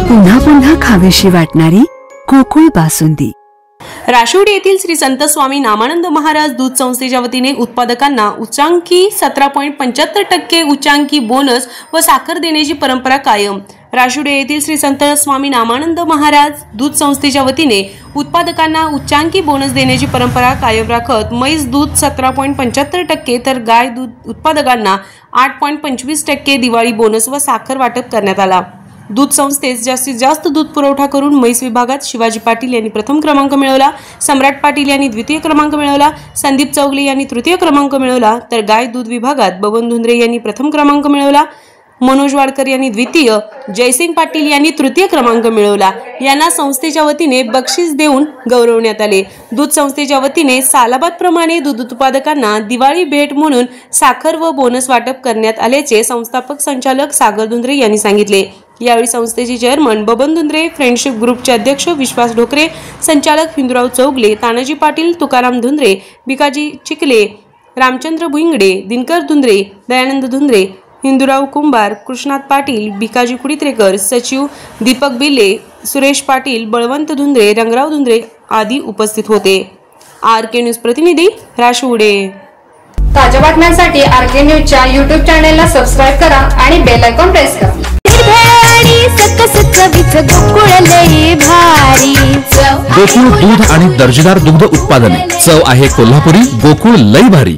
पुन्हा पुन्हा खावीशी वाटणारी गोकुळ बासुंदी। राशिवडे येथील श्री संत स्वामी नामानंद महाराज दूध संस्थेच्या वतीने उत्पादकांना उच्चांकी 17.75% उच्चांकी बोनस व साखर देण्याची परंपरा कायम। राशिवडे येथील श्री संत स्वामी नामानंद महाराज दूध संस्थेच्या वतीने उत्पादकांना उच्चांकी बोनस देण्याची परंपरा कायम राखत म्हैस दूध 17.75% तर गाय दूध उत्पादकांना 8.25% दिवाळी बोनस व साखर वाटप करण्यात आला। दूध संस्थेस जास्तीत जास्त दूध पुरवठा करून म्हैस विभागात शिवाजी पाटील यांनी प्रथम क्रमांक मिळवला, सम्राट पाटील यांनी द्वितीय क्रमांक मिळवला, संदीप चौगले यांनी तृतीय क्रमांक मिळवला, तर गाय दूध विभागात बबन धुंद्रे यांनी प्रथम क्रमांक मिळवला, मनोज वाडकर यांनी द्वितीय, जयसिंग पाटील यांनी तृतीय क्रमांक मिळवला। यांना संस्थेच्या वतीने बक्षीस देऊन गौरवण्यात आले। दूध संस्थेच्या वतीने सालाबाद प्रमाणे दूध उत्पादकांना दिवाळी भेट म्हणून साखर व बोनस वाटप करण्यात आल्याचे संस्थापक संचालक सागर धुंद्रे यांनी सांगितले। यावेळी संस्थेचे चेअरमन बबन धुंद्रे, फ्रेंडशिप ग्रुपचे अध्यक्ष विश्वास ढोकरे, संचालक हिंदुराव चौगले, तानाजी पाटील, तुकाराम धुंद्रे, भिकाजी चिखले, रामचंद्र भुईंगडे, दिनकर धुंद्रे, दयानंद धुंद्रे, हिंदुराव कुंभार, कृष्णात पाटील, भिकाजी कुडीत्रेकर, सचिव दीपक बिल्ले, सुरेश पाटील, बळवंत धुंद्रे, रंगराव धुंद्रे आदी उपस्थित होते। आरके न्यूज प्रतिनिधी राशिवडे। ताज्या बातम्यांसाठी आरके न्यूजच्या YouTube चॅनेलला सबस्क्राइब करा आणि बेल आयकॉन प्रेस करा। गोकुळ दूध आणि दर्जेदार दुग्ध उत्पादने, चव आहे कोल्हापुरी, गोकुळ लई भारी।